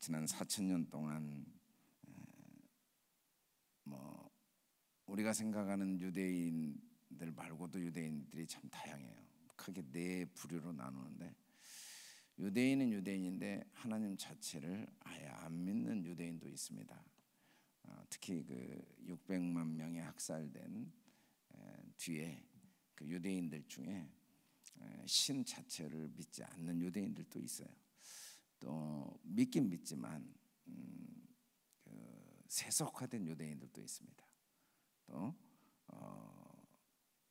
지난 4,000년 동안 뭐 우리가 생각하는 유대인들 말고도 유대인들이 참 다양해요. 크게 네 부류로 나누는데, 유대인은 유대인인데 하나님 자체를 아예 안 믿는 유대인도 있습니다. 특히 그 600만 명이 학살된 뒤에 그 유대인들 중에 신 자체를 믿지 않는 유대인들도 있어요. 또 믿긴 믿지만 그 세속화된 유대인들도 있습니다. 또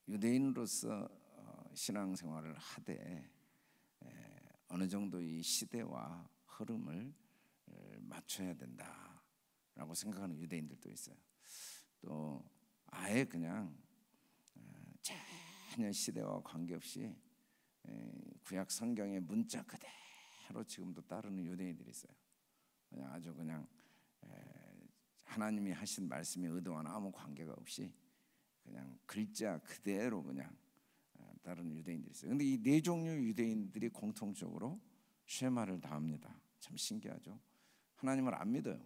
유대인으로서 신앙생활을 하되 어느 정도 이 시대와 흐름을 맞춰야 된다라고 생각하는 유대인들도 있어요. 또 아예 그냥 전혀 시대와 관계없이 구약 성경의 문자 그대로 지금도 따르는 유대인들이 있어요. 그냥 아주 그냥 하나님이 하신 말씀의 의도와는 아무 관계가 없이 그냥 글자 그대로 그냥 따르는 유대인들이 있어요. 근데 이 네 종류 유대인들이 공통적으로 쉐마를 다 합니다. 참 신기하죠. 하나님을 안 믿어요.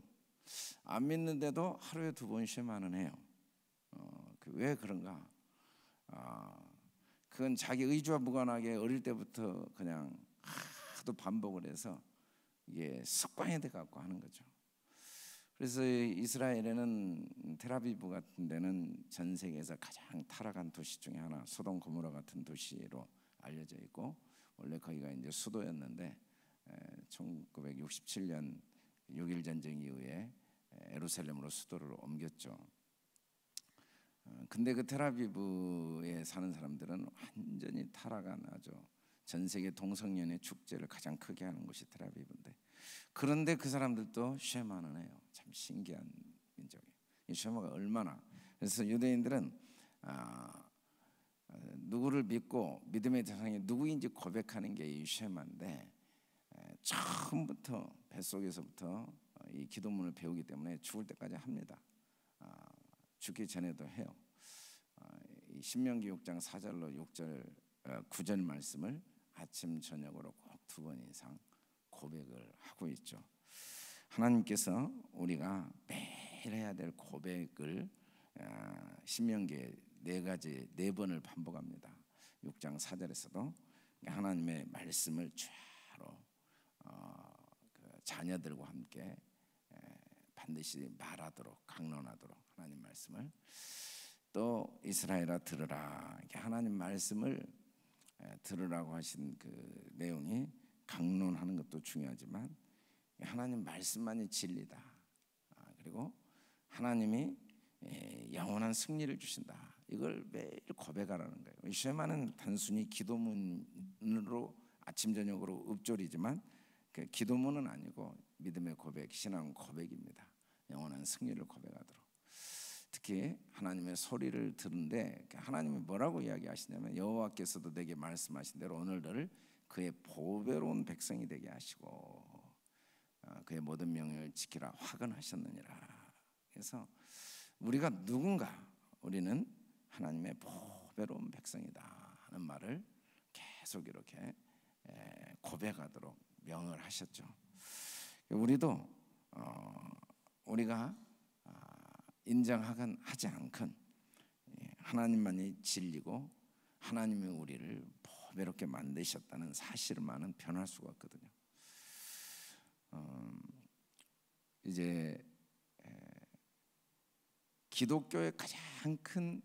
안 믿는데도 하루에 2번 쉐마는 해요. 왜 그런가? 그건 자기 의지와 무관하게 어릴 때부터 그냥 하도 반복을 해서 이게 습관이 돼 갖고 하는 거죠. 그래서 이스라엘에는 텔아비브 같은 데는 전 세계에서 가장 타락한 도시 중에 하나, 소돔 고모라 같은 도시로 알려져 있고, 원래 거기가 이제 수도였는데 1967년 6.1 전쟁 이후에 예루살렘으로 수도를 옮겼죠. 근데 그 텔아비브에 사는 사람들은 완전히 타락한, 아주 전 세계 동성연애 축제를 가장 크게 하는 곳이 텔아비브인데, 그런데 그 사람들도 쉐마는 해요. 참 신기한 민족이에요. 이 쉐마가 얼마나, 그래서 유대인들은 누구를 믿고 믿음의 대상이 누구인지 고백하는 게 이 쉐마인데, 처음부터 뱃속에서부터 이 기도문을 배우기 때문에 죽을 때까지 합니다. 죽기 전에도 해요. 이 신명기 6장 4절로 9절 말씀을 아침 저녁으로 꼭 2번 이상 고백을 하고 있죠. 하나님께서 우리가 매일 해야 될 고백을 신명기에 4번을 반복합니다. 6장 4절에서도 하나님의 말씀을 주로 자녀들과 함께 반드시 말하도록, 강론하도록 하나님 말씀을, 또 이스라엘아 들으라, 이렇게 하나님 말씀을 들으라고 하신 그 내용이 강론하는 것도 중요하지만 하나님 말씀만이 진리다. 그리고 하나님이 영원한 승리를 주신다. 이걸 매일 고백하라는 거예요. 이 쉐마는 단순히 기도문으로 아침 저녁으로 읊조리지만 그 기도문은 아니고 믿음의 고백, 신앙 고백입니다. 영원한 승리를 고백하도록. 특히 하나님의 소리를 듣는데 하나님이 뭐라고 이야기하시냐면, 여호와께서도 내게 말씀하신 대로 오늘 너를 그의 보배로운 백성이 되게 하시고 그의 모든 명령을 지키라 화근하셨느니라. 그래서 우리가 누군가, 우리는 하나님의 보배로운 백성이다 하는 말을 계속 이렇게 고백하도록 명을 하셨죠. 우리도 우리가 인정하건 하지 않건 하나님만이 진리고 하나님이 우리를 보배롭게 만드셨다는 사실만은 변할 수가 없거든요. 이제 기독교의 가장 큰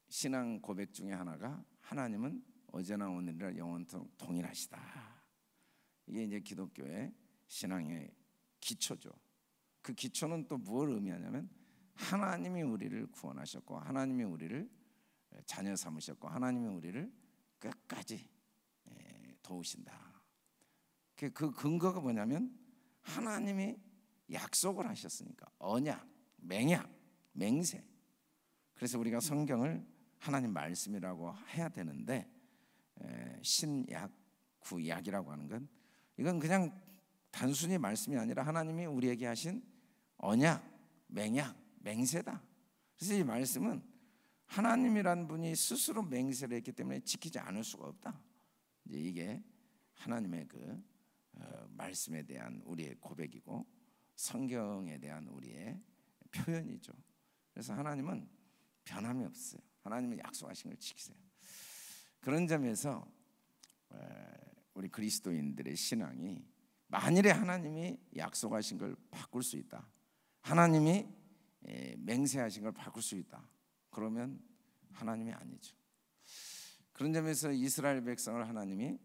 신앙 고백 중에 하나가 하나님은 어제나 오늘이나 영원토록 동일하시다. 이게 이제 기독교의 신앙의 기초죠. 그 기초는 또 무엇을 의미하냐면, 하나님이 우리를 구원하셨고 하나님이 우리를 자녀 삼으셨고 하나님이 우리를 끝까지 도우신다. 그 근거가 뭐냐면 하나님이 약속을 하셨으니까. 언약, 맹약, 맹세. 그래서 우리가 성경을 하나님 말씀이라고 해야 되는데, 신약, 구약이라고 하는 건 이건 그냥 단순히 말씀이 아니라 하나님이 우리에게 하신 언약, 맹약, 맹세다. 그래서 이 말씀은 하나님이란 분이 스스로 맹세를 했기 때문에 지키지 않을 수가 없다. 이제 이게 하나님의 그 말씀에 대한 우리의 고백이고 성경에 대한 우리의 표현이죠. 그래서 하나님은 변함이 없어요. 하나님은 약속하신 걸 지키세요. 그런 점에서 우리 그리스도인들의 신앙이 만일에 하나님이 약속하신 걸 바꿀 수 있다, 하나님이 맹세하신 걸 바꿀 수 있다, 그러면 하나님이 아니죠. 그런 점에서 이스라엘 백성을 하나님이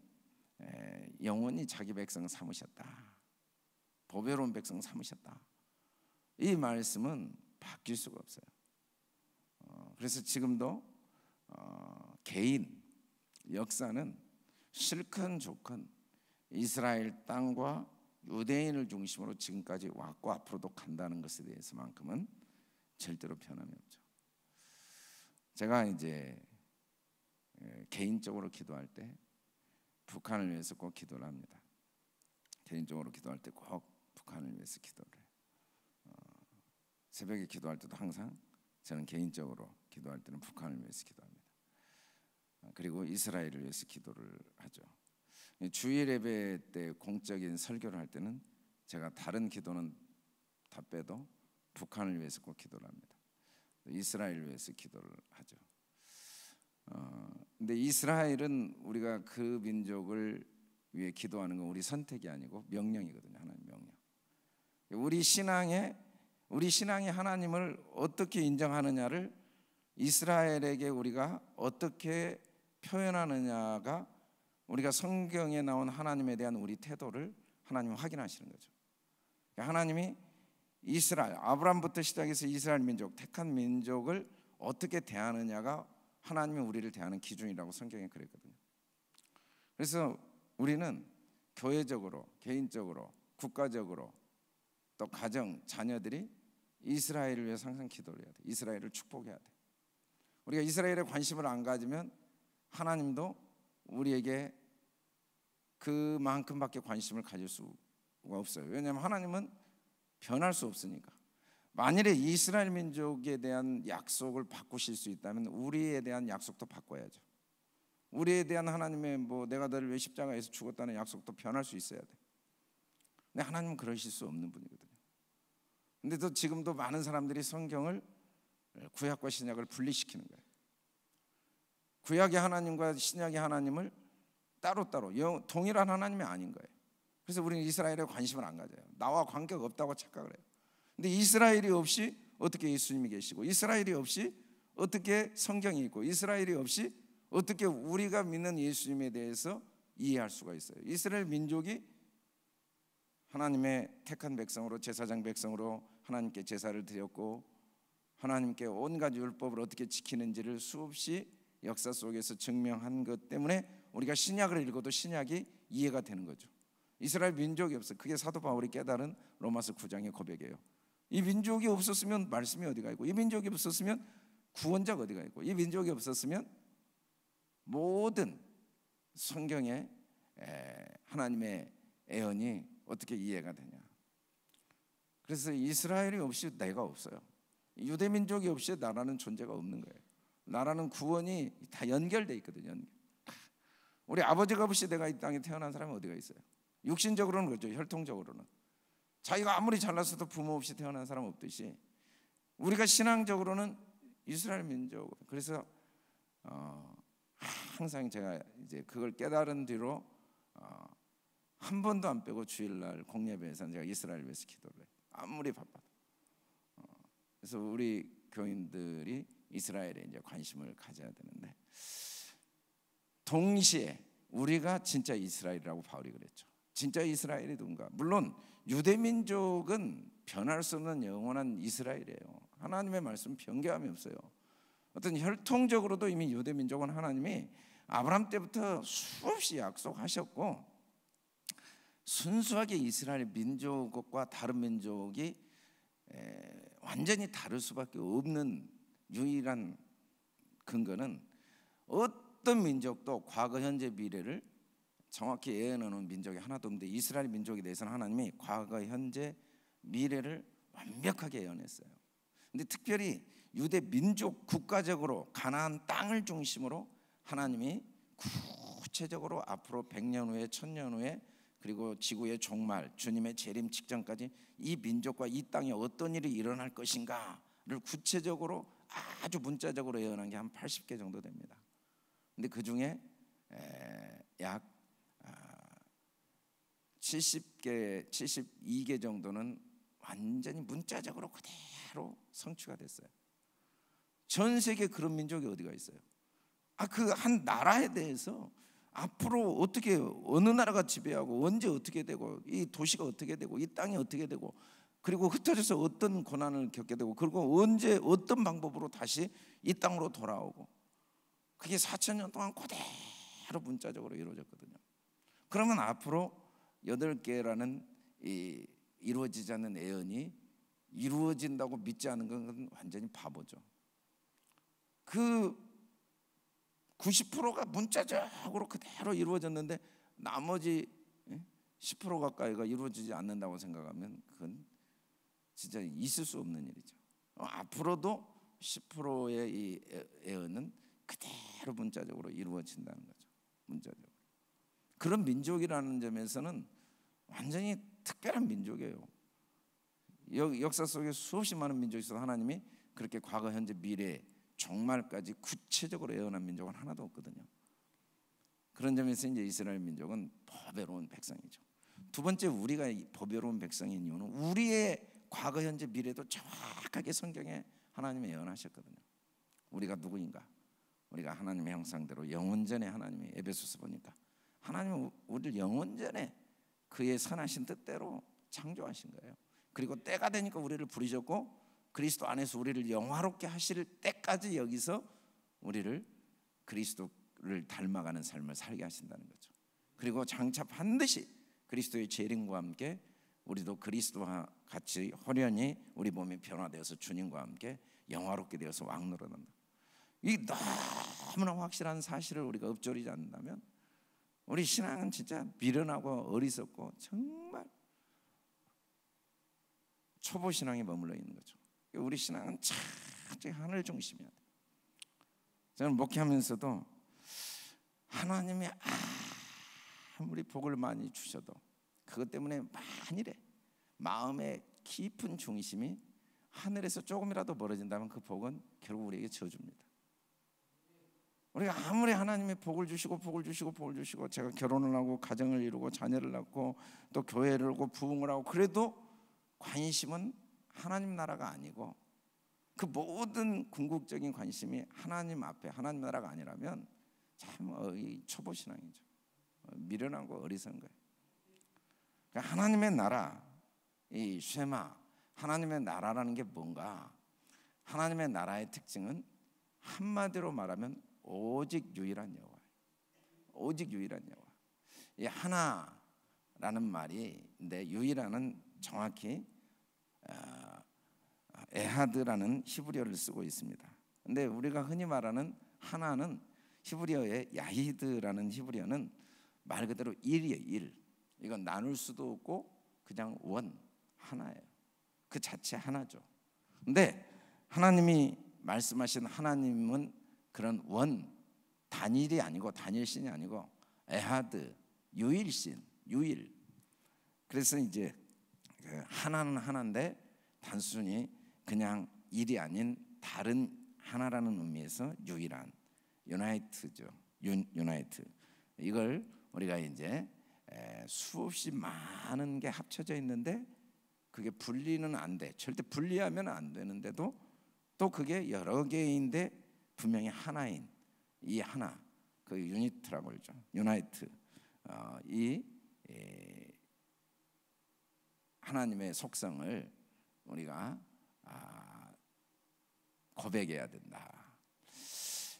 영원히 자기 백성 삼으셨다, 보배로운 백성 삼으셨다, 이 말씀은 바뀔 수가 없어요. 그래서 지금도 개인 역사는 싫건 좋건 이스라엘 땅과 유대인을 중심으로 지금까지 왔고 앞으로도 간다는 것에 대해서만큼은 절대로 변함이 없죠. 제가 이제 개인적으로 기도할 때 북한을 위해서 꼭 기도를 합니다. 개인적으로 기도할 때 꼭 북한을 위해서 기도를 해요. 새벽에 기도할 때도 항상 저는 개인적으로 기도할 때는 북한을 위해서 기도합니다. 그리고 이스라엘을 위해서 기도를 하죠. 주일 예배 때 공적인 설교를 할 때는 제가 다른 기도는 다 빼도 북한을 위해서 꼭 기도를 합니다. 이스라엘을 위해서 기도를 하죠. 근데 이스라엘은 우리가 그 민족을 위해 기도하는 건 우리 선택이 아니고 명령이거든요. 하나님 명령. 우리 신앙이 하나님을 어떻게 인정하느냐를 이스라엘에게 우리가 어떻게 표현하느냐가 우리가 성경에 나온 하나님에 대한 우리 태도를 하나님은 확인하시는 거죠. 하나님이 이스라엘, 아브라함부터 시작해서 이스라엘 민족, 택한 민족을 어떻게 대하느냐가 하나님이 우리를 대하는 기준이라고 성경에 그랬거든요. 그래서 우리는 교회적으로, 개인적으로, 국가적으로, 또 가정, 자녀들이 이스라엘을 위해 항상 기도를 해야 돼. 이스라엘을 축복해야 돼. 우리가 이스라엘에 관심을 안 가지면 하나님도 우리에게 그만큼밖에 관심을 가질 수가 없어요. 왜냐하면 하나님은 변할 수 없으니까. 만일에 이스라엘 민족에 대한 약속을 바꾸실 수 있다면 우리에 대한 약속도 바꿔야죠. 우리에 대한 하나님의 내가 너를 위해 십자가에서 죽었다는 약속도 변할 수 있어야 돼. 근데 하나님은 그러실 수 없는 분이거든요. 근데 또 지금도 많은 사람들이 성경을 구약과 신약을 분리시키는 거예요. 구약의 하나님과 신약의 하나님을 따로따로 동일한 하나님이 아닌 거예요. 그래서 우리는 이스라엘에 관심을 안 가져요. 나와 관계가 없다고 착각을 해요. 근데 이스라엘이 없이 어떻게 예수님이 계시고, 이스라엘이 없이 어떻게 성경이 있고, 이스라엘이 없이 어떻게 우리가 믿는 예수님에 대해서 이해할 수가 있어요. 이스라엘 민족이 하나님의 택한 백성으로, 제사장 백성으로 하나님께 제사를 드렸고, 하나님께 온갖 율법을 어떻게 지키는지를 수없이 역사 속에서 증명한 것 때문에 우리가 신약을 읽어도 신약이 이해가 되는 거죠. 이스라엘 민족이 없어요. 그게 사도 바울이 깨달은 로마서 9장의 고백이에요. 이 민족이 없었으면 말씀이 어디가 있고, 이 민족이 없었으면 구원자가 어디가 있고, 이 민족이 없었으면 모든 성경의 하나님의 애언이 어떻게 이해가 되냐. 그래서 이스라엘이 없이 내가 없어요. 유대 민족이 없이 나라는 존재가 없는 거예요. 나라는 구원이 다 연결돼 있거든요. 우리 아버지가 없이 내가 이 땅에 태어난 사람이 어디가 있어요? 육신적으로는 그렇죠. 혈통적으로는 자기가 아무리 잘났어도 부모 없이 태어난 사람 없듯이 우리가 신앙적으로는 이스라엘 민족. 그래서 항상 제가 이제 그걸 깨달은 뒤로 한 번도 안 빼고 주일날 공예배에서는 제가 이스라엘 위해서 기도를 해요. 아무리 바빠도. 그래서 우리 교인들이 이스라엘에 이제 관심을 가져야 되는데, 동시에 우리가 진짜 이스라엘이라고 바울이 그랬죠. 진짜 이스라엘이 누군가? 물론 유대 민족은 변할 수 없는 영원한 이스라엘이에요. 하나님의 말씀 변개함이 없어요. 어떤 혈통적으로도 이미 유대 민족은 하나님이 아브라함 때부터 수없이 약속하셨고, 순수하게 이스라엘 민족과 다른 민족이 완전히 다를 수밖에 없는 유일한 근거는 어떤 민족도 과거, 현재, 미래를 정확히 예언해 놓은 민족이 하나도 없는데, 이스라엘 민족에 대해서는 하나님이 과거, 현재, 미래를 완벽하게 예언했어요. 근데 특별히 유대 민족 국가적으로 가나안 땅을 중심으로 하나님이 구체적으로 앞으로 100년 후에 1000년 후에 그리고 지구의 종말, 주님의 재림 직전까지 이 민족과 이 땅에 어떤 일이 일어날 것인가를 구체적으로 아주 문자적으로 예언한 게 한 80개 정도 됩니다. 근데 그 중에 약 70개, 72개 정도는 완전히 문자적으로 그대로 성취가 됐어요. 전 세계 그런 민족이 어디가 있어요? 그 한 나라에 대해서 앞으로 어떻게 어느 나라가 지배하고 언제 어떻게 되고 이 도시가 어떻게 되고 이 땅이 어떻게 되고 그리고 흩어져서 어떤 고난을 겪게 되고 그리고 언제 어떤 방법으로 다시 이 땅으로 돌아오고 그게 4,000년 동안 그대로 문자적으로 이루어졌거든요. 그러면 앞으로 8개라는 이 이루어지지 않는 예언이 이루어진다고 믿지 않는 건 완전히 바보죠. 그 90%가 문자적으로 그대로 이루어졌는데 나머지 10% 가까이가 이루어지지 않는다고 생각하면 그건 진짜 있을 수 없는 일이죠. 앞으로도 10%의 이 예언은 그대로 문자적으로 이루어진다는 거죠. 문자적으로. 그런 민족이라는 점에서는 완전히 특별한 민족이에요. 역사 속에 수없이 많은 민족이 있어도 하나님이 그렇게 과거, 현재, 미래, 종말까지 구체적으로 예언한 민족은 하나도 없거든요. 그런 점에서 이제 이스라엘 민족은 보배로운 백성이죠. 두 번째, 우리가 보배로운 백성인 이유는 우리의 과거, 현재, 미래도 정확하게 성경에 하나님이 예언하셨거든요. 우리가 누구인가? 우리가 하나님의 형상대로 영원전에 하나님이 에베소서 보니까 하나님은 우리를 영원전에 그의 선하신 뜻대로 창조하신 거예요. 그리고 때가 되니까 우리를 부르셨고 그리스도 안에서 우리를 영화롭게 하실 때까지 여기서 우리를 그리스도를 닮아가는 삶을 살게 하신다는 거죠. 그리고 장차 반드시 그리스도의 재림과 함께 우리도 그리스도와 같이 호련히 우리 몸이 변화되어서 주님과 함께 영화롭게 되어서 왕노릇한다. 이 너무나 확실한 사실을 우리가 읊조리지 않는다면 우리 신앙은 진짜 미련하고 어리석고 정말 초보 신앙에 머물러 있는 거죠. 우리 신앙은 차라리 하늘 중심이야. 저는 목회하면서도 하나님이 아무리 복을 많이 주셔도 그것 때문에 만일에 마음의 깊은 중심이 하늘에서 조금이라도 멀어진다면 그 복은 결국 우리에게 저주입니다. 우리가 아무리 하나님이 복을 주시고 제가 결혼을 하고 가정을 이루고 자녀를 낳고 또 교회를 하고 부흥을 하고 그래도 관심은 하나님 나라가 아니고 그 모든 궁극적인 관심이 하나님 앞에 하나님 나라가 아니라면 참 초보 신앙이죠. 미련하고 어리석은 거예요. 그러니까 하나님의 나라, 이 쉐마, 하나님의 나라라는 게 뭔가? 하나님의 나라의 특징은 한마디로 말하면 오직 유일한 여호와예요. 오직 유일한 여호와. 이 하나라는 말인데 유일한은 정확히 에하드라는 히브리어를 쓰고 있습니다. 근데 우리가 흔히 말하는 하나는 히브리어의 야히드라는 히브리어는 말 그대로 일이에요. 일. 이건 나눌 수도 없고 그냥 원, 하나예요. 그 자체 하나죠. 근데 하나님이 말씀하신 하나님은 그런 원, 단일이 아니고 단일신이 아니고 에하드, 유일신, 유일. 그래서 이제 하나는 하나인데 단순히 그냥 일이 아닌 다른 하나라는 의미에서 유일한, 유나이트죠. 유나이트. 이걸 우리가 이제 수없이 많은 게 합쳐져 있는데 그게 분리는 안 돼. 절대 분리하면 안 되는데도 또 그게 여러 개인데 분명히 하나인 이 하나, 그 유니트라고 그러죠. 유나이트. 이 하나님의 속성을 우리가 고백해야 된다.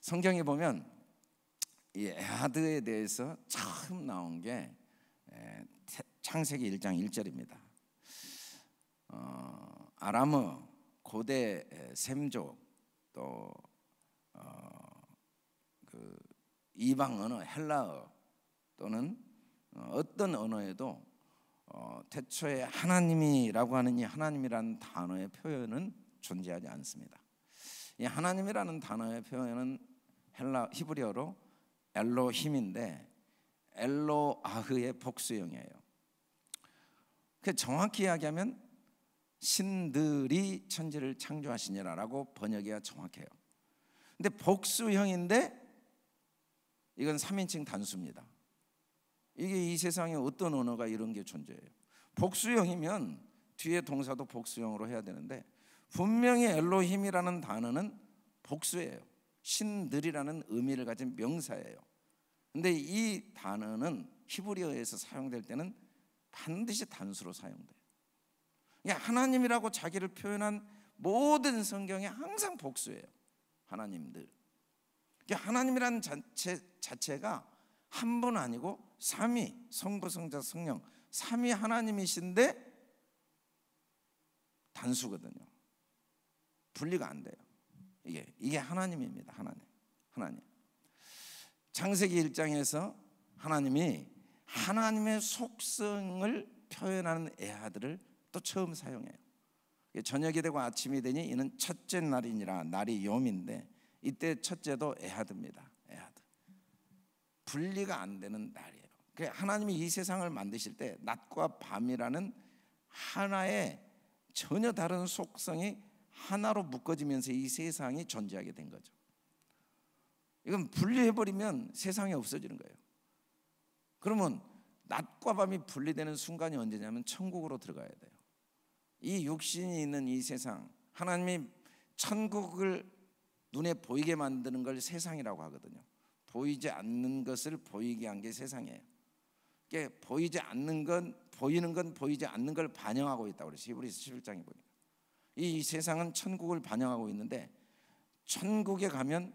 성경에 보면 이 에하드에 대해서 처음 나온 게 창세기 1장 1절입니다. 아람어, 고대 셈족, 또 그 이방 언어 헬라어 또는 어떤 언어에도 태초에 하나님이라고 하는 이 하나님이라는 단어의 표현은 존재하지 않습니다. 이 하나님이라는 단어의 표현은 히브리어로 엘로힘인데 엘로아흐의 복수형이에요. 그 정확히 이야기하면 신들이 천지를 창조하시니라라고 번역해야 정확해요. 근데 복수형인데 이건 3인칭 단수입니다. 이게 이 세상에 어떤 언어가 이런 게 존재해요. 복수형이면 뒤에 동사도 복수형으로 해야 되는데 분명히 엘로힘이라는 단어는 복수예요. 신들이라는 의미를 가진 명사예요. 근데 이 단어는 히브리어에서 사용될 때는 반드시 단수로 사용돼요. 하나님이라고 자기를 표현한 모든 성경에 항상 복수예요. 하나님들. 하나님이라는 자체가 한 분 아니고 삼위, 성부, 성자, 성령 삼위 하나님이신데 단수거든요. 분리가 안 돼요. 이게 하나님입니다. 하나님. 창세기 1장에서 하나님이 하나님의 속성을 표현하는 에하드를 또 처음 사용해요. 저녁이 되고 아침이 되니 이는 첫째 날이니라. 날이 욤인데 이때 첫째도 에하드입니다. 에하드. 분리가 안 되는 날이에요. 하나님이 이 세상을 만드실 때 낮과 밤이라는 하나의 전혀 다른 속성이 하나로 묶어지면서 이 세상이 존재하게 된 거죠. 이건 분리해버리면 세상이 없어지는 거예요. 그러면 낮과 밤이 분리되는 순간이 언제냐면 천국으로 들어가야 돼요. 이 육신이 있는 이 세상, 하나님이 천국을 눈에 보이게 만드는 걸 세상이라고 하거든요. 보이지 않는 것을 보이게 한 게 세상이에요. 보이지 않는 건, 보이는 건 보이지 않는 걸 반영하고 있다고 그래서 히브리서 11장에 보니까 이 세상은 천국을 반영하고 있는데 천국에 가면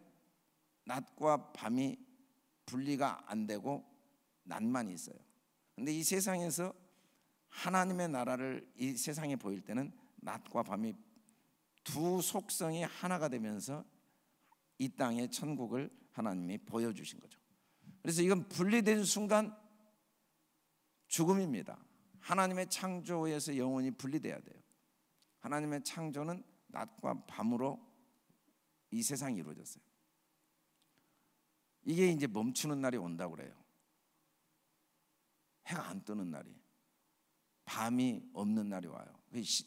낮과 밤이 분리가 안 되고 낮만 있어요. 근데 이 세상에서 하나님의 나라를 이 세상에 보일 때는 낮과 밤이 두 속성이 하나가 되면서 이 땅의 천국을 하나님이 보여주신 거죠. 그래서 이건 분리된 순간 죽음입니다. 하나님의 창조에서 영원히 분리돼야 돼요. 하나님의 창조는 낮과 밤으로 이 세상이 이루어졌어요. 이게 이제 멈추는 날이 온다고 그래요. 해가 안 뜨는 날이, 밤이 없는 날이 와요.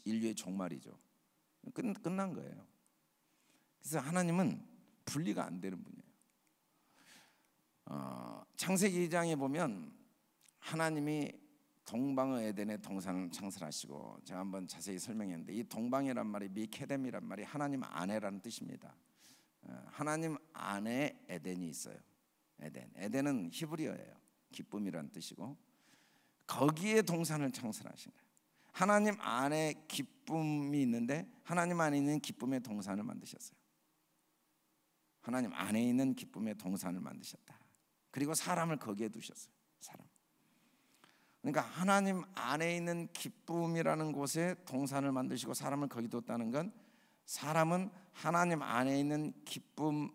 인류의 종말이죠. 끝난 거예요. 그래서 하나님은 분리가 안 되는 분이에요. 창세기 2장에 보면 하나님이 동방의 에덴의 동산을 창설하시고, 제가 한번 자세히 설명했는데 이 동방이란 말이 미케뎀이란 말이 하나님 안에라는 뜻입니다. 하나님 안에 에덴이 있어요. 에덴은 히브리어예요. 기쁨이란 뜻이고 거기에 동산을 창설하신 거예요. 하나님 안에 기쁨이 있는데 하나님 안에 있는 기쁨의 동산을 만드셨어요. 하나님 안에 있는 기쁨의 동산을 만드셨다. 그리고 사람을 거기에 두셨어요. 사람. 그러니까 하나님 안에 있는 기쁨이라는 곳에 동산을 만드시고 사람을 거기 뒀다는 건 사람은 하나님 안에 있는 기쁨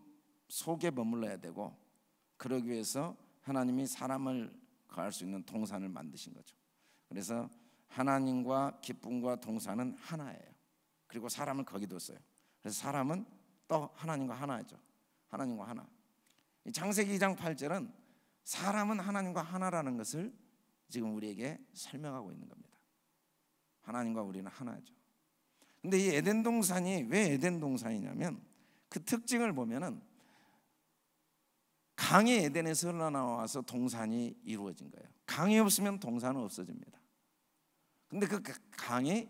속에 머물러야 되고, 그러기 위해서 하나님이 사람을 거할 수 있는 동산을 만드신 거죠. 그래서 하나님과 기쁨과 동산은 하나예요. 그리고 사람을 거기 뒀어요. 그래서 사람은 또 하나님과 하나죠. 하나님과 하나. 창세기 2장 8절은 사람은 하나님과 하나라는 것을 지금 우리에게 설명하고 있는 겁니다. 하나님과 우리는 하나죠. 근데 이 에덴 동산이 왜 에덴 동산이냐면 그 특징을 보면은 강이 에덴에서 흘러나와서 동산이 이루어진 거예요. 강이 없으면 동산은 없어집니다. 근데 그 강이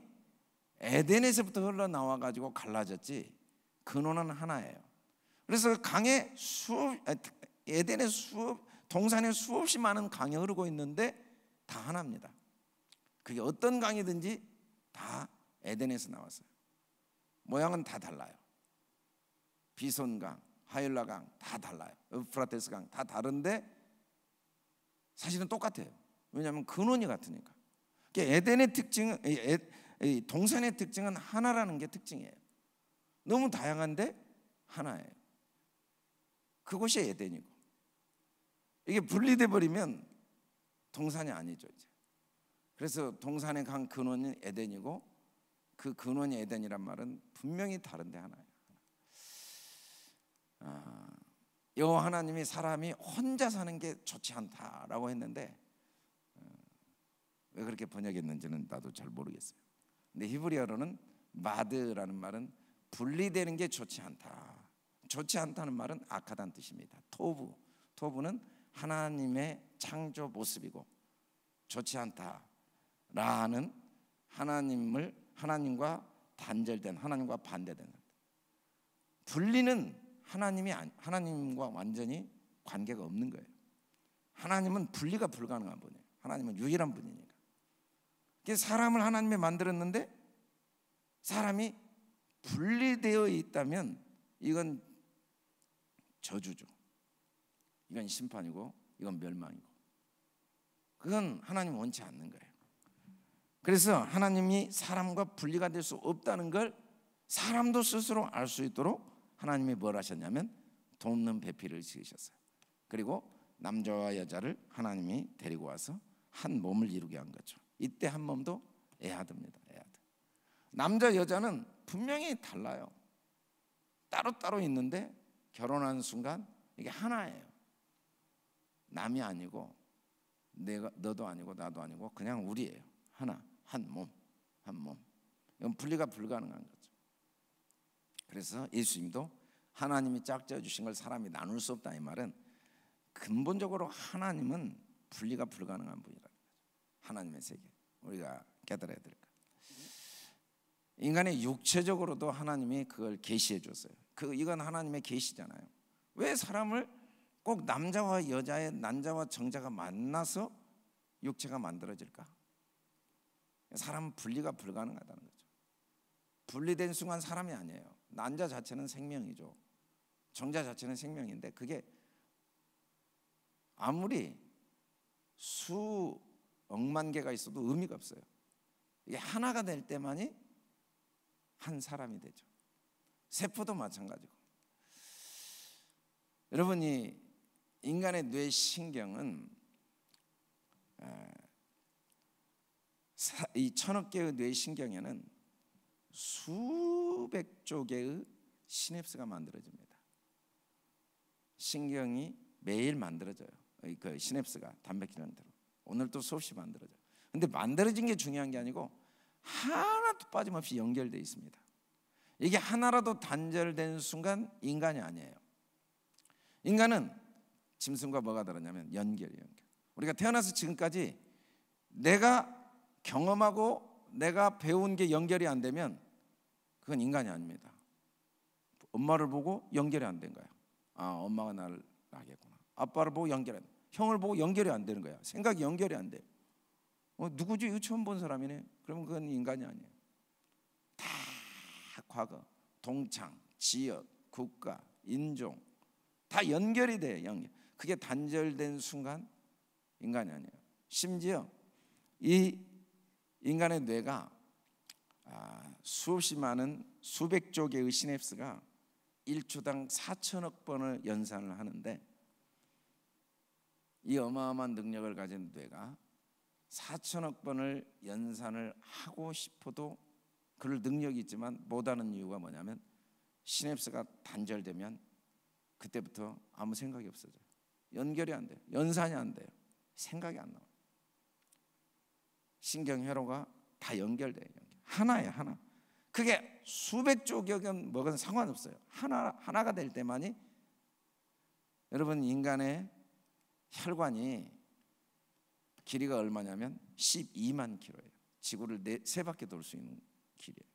에덴에서부터 흘러나와 가지고 갈라졌지 근원은 하나예요. 그래서 강에 에덴에 동산에 수없이 많은 강이 흐르고 있는데 다 하나입니다. 그게 어떤 강이든지 다 에덴에서 나왔어요. 모양은 다 달라요. 비손강, 하일라강 다 달라요. 에프라테스강 다 다른데 사실은 똑같아요. 왜냐하면 근원이 같으니까. 에덴의 특징은, 동산의 특징은 하나라는 게 특징이에요. 너무 다양한데 하나예요. 그것이 에덴이고, 이게 분리돼 버리면 동산이 아니죠 이제. 그래서 동산의 강 근원이 에덴이고 그 근원이 에덴이란 말은 분명히 다른데 하나예요. 여호와 하나님이 사람이 혼자 사는 게 좋지 않다라고 했는데 왜 그렇게 번역했는지는 나도 잘 모르겠어요. 근데 히브리어로는 마드라는 말은 분리되는 게 좋지 않다. 좋지 않다는 말은 악하다는 뜻입니다. 토부는 하나님의 창조 모습이고 좋지 않다라는 하나님과 단절된, 하나님과 반대되는, 분리는 하나님과 완전히 관계가 없는 거예요. 하나님은 분리가 불가능한 분이에요. 하나님은 유일한 분이니까. 사람을 하나님이 만들었는데 사람이 분리되어 있다면 이건 저주죠. 이건 심판이고 이건 멸망이고, 그건 하나님 원치 않는 거예요. 그래서 하나님이 사람과 분리가 될 수 없다는 걸 사람도 스스로 알 수 있도록 하나님이 뭘 하셨냐면 돕는 배필을 지으셨어요. 그리고 남자와 여자를 하나님이 데리고 와서 한 몸을 이루게 한 거죠. 이때 한 몸도 에하드입니다. 에하드. 남자 여자는 분명히 달라요. 따로따로 있는데 결혼하는 순간 이게 하나예요. 남이 아니고 너도 아니고 나도 아니고 그냥 우리예요. 하나, 한 몸. 이건 분리가 불가능한 거죠. 그래서 예수님도 하나님이 짝지어 주신 걸 사람이 나눌 수 없다, 이 말은 근본적으로 하나님은 분리가 불가능한 분이라는 거죠. 하나님의 세계, 우리가 깨달아야 될 것. 인간의 육체적으로도 하나님이 그걸 계시해 줬어요. 이건 하나님의 계시잖아요. 왜 사람을 꼭 남자와 여자의 난자와 정자가 만나서 육체가 만들어질까? 사람은 분리가 불가능하다는 거죠. 분리된 순간 사람이 아니에요. 난자 자체는 생명이죠. 정자 자체는 생명인데 그게 아무리 수억만 개가 있어도 의미가 없어요. 이게 하나가 될 때만이 한 사람이 되죠. 세포도 마찬가지고. 여러분이 인간의 뇌신경은 이 1000억 개의 뇌신경에는 수백 조 개의 시냅스가 만들어집니다. 신경이 매일 만들어져요. 그 시냅스가 단백질을 들어. 오늘도 수없이 만들어져요. 근데 만들어진 게 중요한 게 아니고 하나도 빠짐없이 연결되어 있습니다. 이게 하나라도 단절된 순간 인간이 아니에요. 인간은 짐승과 뭐가 다르냐면 연결이에요. 우리가 태어나서 지금까지 내가 경험하고 내가 배운 게 연결이 안 되면 그건 인간이 아닙니다. 엄마를 보고 연결이 안 된 거야. 아, 엄마가 나를 낳겠구나. 아빠를 보고 연결이 안 돼. 형을 보고 연결이 안 되는 거야. 생각이 연결이 안 돼. 누구지? 이거 처음 본 사람이네. 그러면 그건 인간이 아니에요. 다 과거, 동창, 지역, 국가, 인종 다 연결이 돼. 그게 단절된 순간 인간이 아니에요. 심지어 이 인간의 뇌가 수없이 많은 수백 조 개의 시냅스가 1초당 4천억 번을 연산을 하는데, 이 어마어마한 능력을 가진 뇌가 4천억 번을 연산을 하고 싶어도 그럴 능력이 있지만 못하는 이유가 뭐냐면 시냅스가 단절되면 그때부터 아무 생각이 없어져요. 연결이 안 돼요. 연산이 안 돼요. 생각이 안 나와요. 신경회로가 다 연결돼요. 하나예요, 하나. 그게 수백 조 개건 뭐건 상관없어요. 하나가 될 때만이. 여러분, 인간의 혈관이 길이가 얼마냐면 12만 킬로예요. 지구를 세 바퀴 돌 수 있는 길이에요.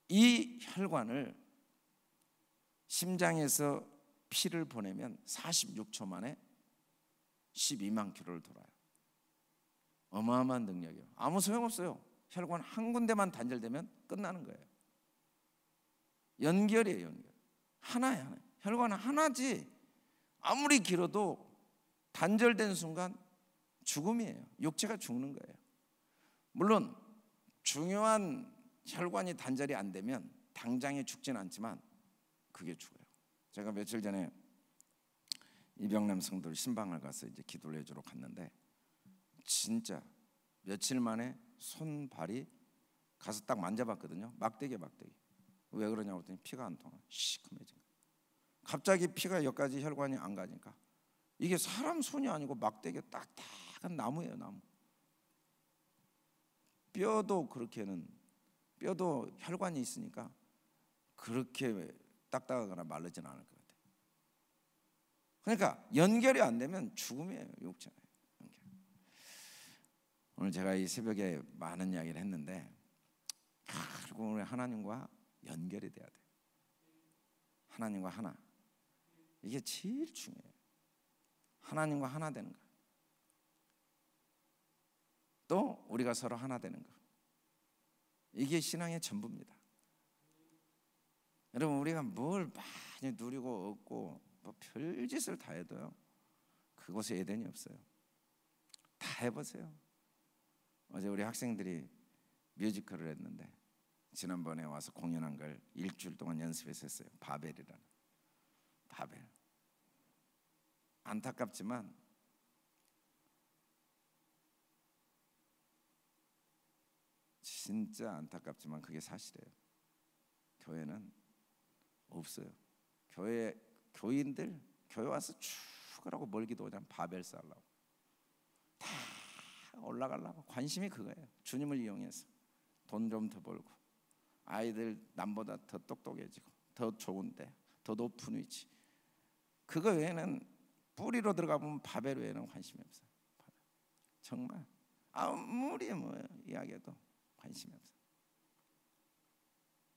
이 혈관을 심장에서 피를 보내면 46초 만에 12만 킬로를 돌아요. 어마어마한 능력이에요. 아무 소용없어요. 혈관 한 군데만 단절되면 끝나는 거예요. 연결이에요, 연결. 하나야, 하나. 혈관은 하나지. 아무리 길어도 단절된 순간 죽음이에요. 육체가 죽는 거예요. 물론 중요한 혈관이 단절이 안 되면 당장에 죽지는 않지만 그게 죽어요. 제가 며칠 전에 이병남 성도를 신방을 가서 이제 기도를 해주러 갔는데, 진짜 며칠 만에 손발이 가서 딱 만져봤거든요. 막대기에 막대기. 왜 그러냐고 했더니 피가 안 통해. 시커매진 거예요. 갑자기 피가 여기까지 혈관이 안 가니까 이게 사람 손이 아니고 막대기에 딱딱한 나무예요, 나무. 뼈도 그렇게는, 뼈도 혈관이 있으니까 그렇게 딱딱하거나 마르진 않을 것 같아요. 그러니까 연결이 안 되면 죽음이에요. 육체는. 오늘 제가 이 새벽에 많은 이야기를 했는데, 그리고 우리 하나님과 연결이 돼야 돼요. 하나님과 하나, 이게 제일 중요해요. 하나님과 하나 되는 거, 또 우리가 서로 하나 되는 거, 이게 신앙의 전부입니다. 여러분, 우리가 뭘 많이 누리고 얻고 뭐 별짓을 다 해도요, 그곳에 에덴이 없어요. 다 해보세요. 어제 우리 학생들이 뮤지컬을 했는데, 지난번에 와서 공연한 걸 일주일 동안 연습해서 했어요. 바벨이라는. 바벨. 안타깝지만 진짜 안타깝지만 그게 사실이에요. 교회는 없어요. 교인들 교회 와서 죽으라고 뭘 기도하냐면 바벨 쌓으려고, 다 올라가려고. 관심이 그거예요. 주님을 이용해서 돈 좀 더 벌고, 아이들 남보다 더 똑똑해지고, 더 좋은데, 더 높은 위치. 그거 외에는, 뿌리로 들어가 보면 바벨 외에는 관심이 없어요. 정말 아무리 뭐 이야기해도 관심이 없어요.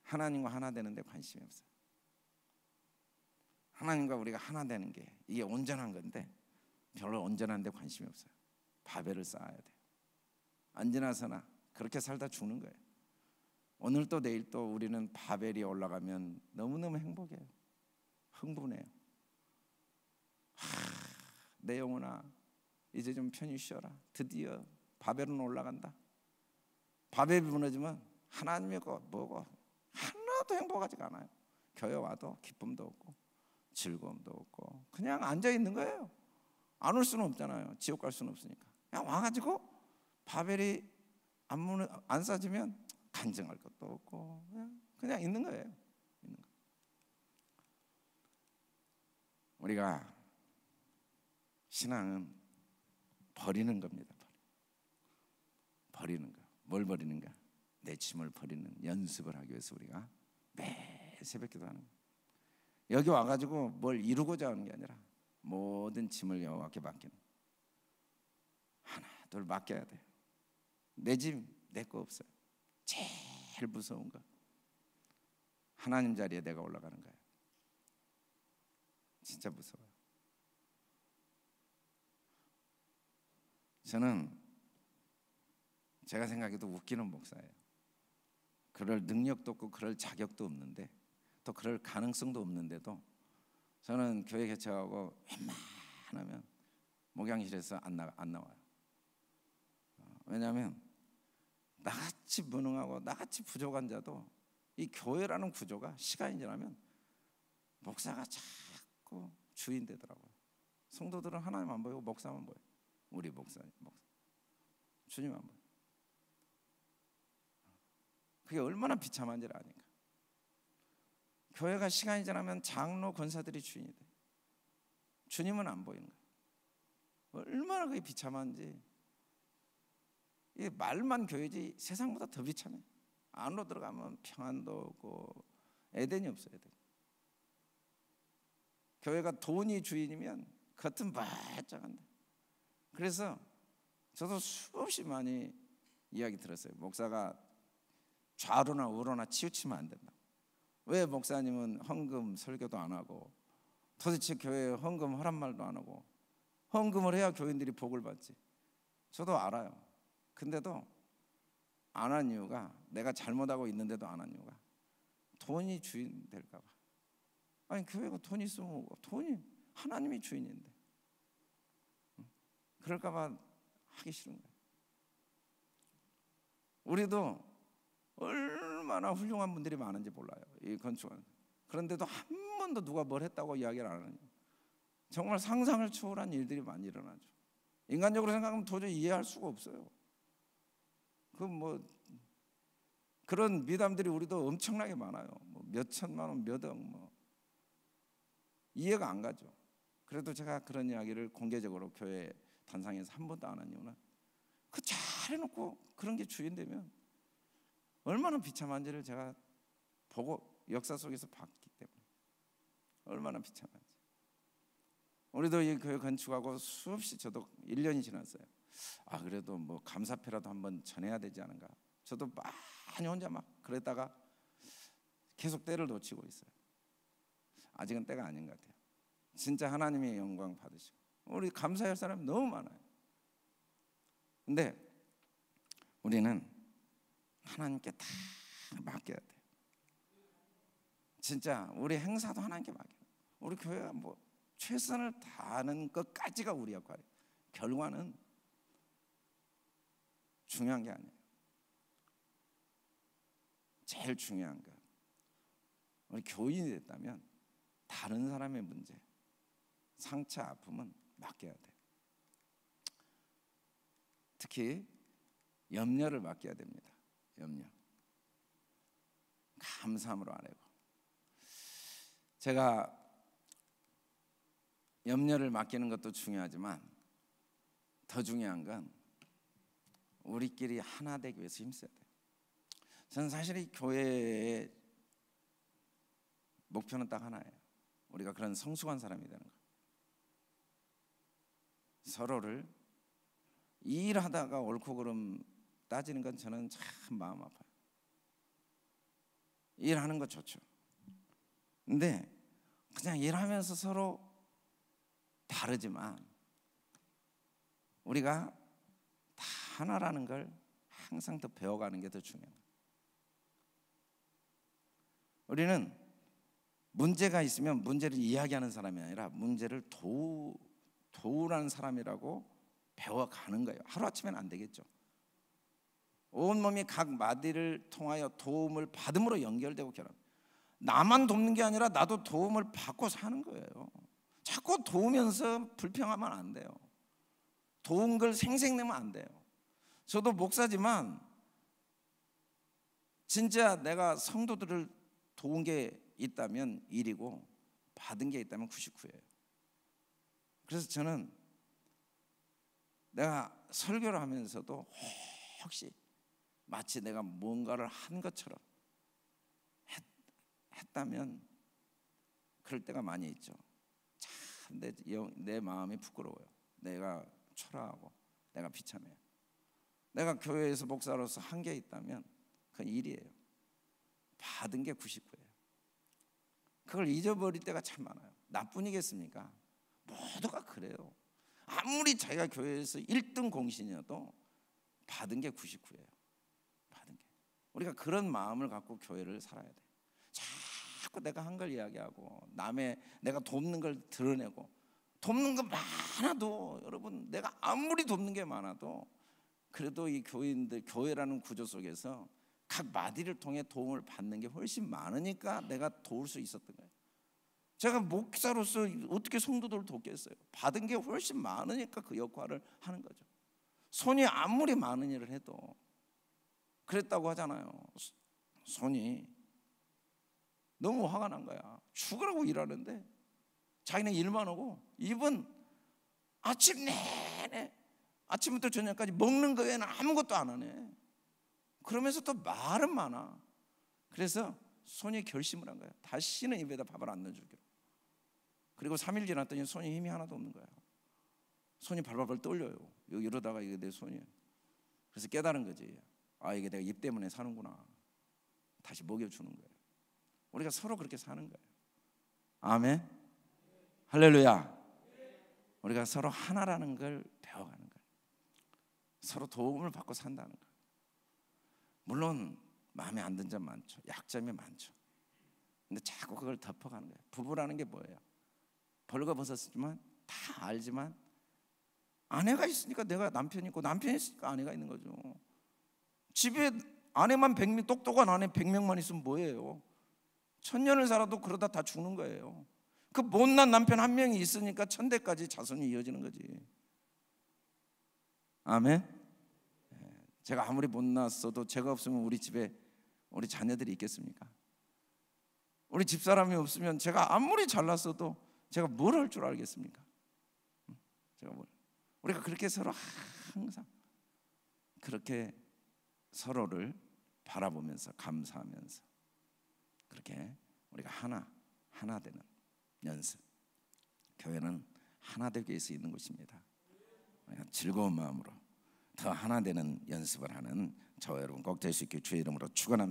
하나님과 하나 되는데 관심이 없어요. 하나님과 우리가 하나 되는 게 이게 온전한 건데, 별로 온전한데 관심이 없어요. 바벨을 쌓아야 돼요. 언제나서나 그렇게 살다 죽는 거예요. 오늘 또 내일 또 우리는 바벨이 올라가면 너무너무 행복해요. 흥분해요. 내 영혼아, 이제 좀 편히 쉬어라. 드디어 바벨은 올라간다. 바벨이 무너지면 하나님이고 뭐고 하나도 행복하지가 않아요. 교회 와도 기쁨도 없고 즐거움도 없고 그냥 앉아 있는 거예요. 안 올 수는 없잖아요. 지옥 갈 수는 없으니까. 그냥 와가지고 바벨이 안 쌓지면 간증할 것도 없고 그냥 있는 거예요. 있는 거. 우리가 신앙은 버리는 겁니다. 버리는 거. 뭘 버리는가? 내 짐을 버리는 연습을 하기 위해서 우리가 매 새벽 기도하는 거예요. 여기 와가지고 뭘 이루고자 하는 게 아니라 모든 짐을 여호와께 맡기는, 하나 둘 맡겨야 돼요. 내 짐 내 거 없어요. 제일 무서운 거 하나님 자리에 내가 올라가는 거예요. 진짜 무서워요. 저는 제가 생각해도 웃기는 목사예요. 그럴 능력도 없고 그럴 자격도 없는데, 또 그럴 가능성도 없는데도 저는 교회 개척하고 웬만하면 목양실에서 안 나와요. 왜냐하면 나같이 무능하고 나같이 부족한 자도 이 교회라는 구조가 시간이 지나면 목사가 자꾸 주인 되더라고요. 성도들은 하나님 안 보이고 목사만 보여요. 우리 목사 주님 안 보여요. 그게 얼마나 비참한지를 아니까. 교회가 시간이 지나면 장로 권사들이 주인이 돼. 주님은 안 보이는 거예요. 얼마나 그게 비참한지. 이게 말만 교회지 세상보다 더 비참해. 안으로 들어가면 평안도 없고 에덴이 없어요. 에덴. 교회가 돈이 주인이면 겉은 바짝한데. 그래서 저도 수없이 많이 이야기 들었어요. 목사가 좌로나 우로나 치우치면 안 된다. 왜 목사님은 헌금 설교도 안 하고 도대체 교회에 헌금 하란 말도 안 하고, 헌금을 해야 교인들이 복을 받지. 저도 알아요. 근데도 안 한 이유가, 내가 잘못하고 있는데도 안 한 이유가 돈이 주인 될까 봐. 아니 교회가 돈 있으면 돈이 하나님이 주인인데 그럴까 봐 하기 싫은 거예요. 우리도 얼마나 훌륭한 분들이 많은지 몰라요. 이 건축은. 그런데도 한 번도 누가 뭘 했다고 이야기를 안 하니 정말 상상을 초월한 일들이 많이 일어나죠. 인간적으로 생각하면 도저히 이해할 수가 없어요. 그런 미담들이 우리도 엄청나게 많아요. 몇 천만 원, 몇 억 이해가 안 가죠. 그래도 제가 그런 이야기를 공개적으로 교회 단상에서 한 번도 안 한 이유는 그 잘해놓고 그런 게 주인되면 얼마나 비참한지를 제가 보고 역사 속에서 봤기 때문에 얼마나 비참한지. 우리도 이 교회 건축하고 수없이 저도 1년이 지났어요. 그래도 뭐 감사패라도 한번 전해야 되지 않은가. 저도 많이 혼자 막 그랬다가 계속 때를 놓치고 있어요. 아직은 때가 아닌 것 같아요. 진짜 하나님의 영광 받으시고 우리 감사할 사람이 너무 많아요. 근데 우리는 하나님께 다 맡겨야 돼요. 진짜 우리 행사도 하나님께 맡겨요. 우리 교회가 뭐 최선을 다하는 것까지가 우리 역할이에요. 결과는 중요한 게 아니에요. 제일 중요한 것, 우리 교인이 됐다면 다른 사람의 문제, 상처, 아픔은 맡겨야 돼요. 특히 염려를 맡겨야 됩니다. 염려, 감사함으로 아뢰고. 제가 염려를 맡기는 것도 중요하지만 더 중요한 건 우리끼리 하나 되기 위해서 힘써야 돼요. 저는 사실 이 교회의 목표는 딱 하나예요. 우리가 그런 성숙한 사람이 되는 거. 서로를 일하다가 옳고 그름 따지는 건 저는 참 마음 아파요. 일하는 거 좋죠. 근데 그냥 일하면서 서로 다르지만 우리가 다 하나라는 걸 항상 더 배워가는 게 더 중요해요. 우리는 문제가 있으면 문제를 이야기하는 사람이 아니라 문제를 도우라는 사람이라고 배워가는 거예요. 하루아침에는 안 되겠죠. 온몸이 각 마디를 통하여 도움을 받음으로 연결되고 결합. 나만 돕는 게 아니라 나도 도움을 받고 사는 거예요. 자꾸 도우면서 불평하면 안 돼요. 도운 걸 생색내면 안 돼요. 저도 목사지만 진짜 내가 성도들을 도운 게 있다면 1이고 받은 게 있다면 99예요. 그래서 저는 내가 설교를 하면서도 혹시 마치 내가 뭔가를 한 것처럼 했다면 그럴 때가 많이 있죠. 참 내 마음이 부끄러워요. 내가 초라하고 내가 비참해요. 내가 교회에서 목사로서 한 게 있다면 그건 1이에요. 받은 게 99예요. 그걸 잊어버릴 때가 참 많아요. 나뿐이겠습니까? 모두가 그래요. 아무리 자기가 교회에서 1등 공신이어도 받은 게 99예요. 받은 게. 우리가 그런 마음을 갖고 교회를 살아야 돼요. 자꾸 내가 한 걸 이야기하고 남의 내가 돕는 걸 드러내고, 돕는 거 많아도 여러분, 내가 아무리 돕는 게 많아도 그래도 이 교인들, 교회라는 구조 속에서 각 마디를 통해 도움을 받는 게 훨씬 많으니까 내가 도울 수 있었던 거예요. 제가 목사로서 어떻게 성도들을 돕겠어요? 받은 게 훨씬 많으니까 그 역할을 하는 거죠. 손이 아무리 많은 일을 해도 그랬다고 하잖아요. 손이 너무 화가 난 거야. 죽으라고 일하는데 자기는 일만 하고 입은 아침 내내 아침부터 저녁까지 먹는 거 외에는 아무것도 안 하네. 그러면서 또 말은 많아. 그래서 손이 결심을 한 거야. 다시는 입에다 밥을 안 넣어주기로. 그리고 3일 지났더니 손이 힘이 하나도 없는 거야. 손이 발발발 떨려요. 이러다가 이게 내 손이에요. 그래서 깨달은 거지. 이게 내가 입 때문에 사는구나. 다시 먹여주는 거예요. 우리가 서로 그렇게 사는 거예요. 아멘. 할렐루야. 우리가 서로 하나라는 걸 배워가는 거예요. 서로 도움을 받고 산다는 거예요. 물론 마음에 안 든 점 많죠. 약점이 많죠. 근데 자꾸 그걸 덮어가는 거예요. 부부라는 게 뭐예요? 벌거벗었지만 다 알지만 아내가 있으니까 내가 남편이 있고 남편이 있으니까 아내가 있는 거죠. 집에 아내만 100명, 똑똑한 아내 100명만 있으면 뭐예요? 1000년을 살아도 그러다 다 죽는 거예요. 그 못난 남편 한 명이 있으니까 1000대까지 자손이 이어지는 거지. 아멘. 제가 아무리 못났어도 제가 없으면 우리 집에 우리 자녀들이 있겠습니까? 우리 집사람이 없으면 제가 아무리 잘났어도 제가 뭘 할 줄 알겠습니까? 제가 뭘? 우리가 그렇게 서로 항상 그렇게 서로를 바라보면서 감사하면서 그렇게 우리가 하나 되는 연습. 교회는 하나 되기 위해서 있는 곳입니다. 즐거운 마음으로 더 하나 되는 연습을 하는 저와 여러분 꼭 될 수 있게 주의 이름으로 축원합니다.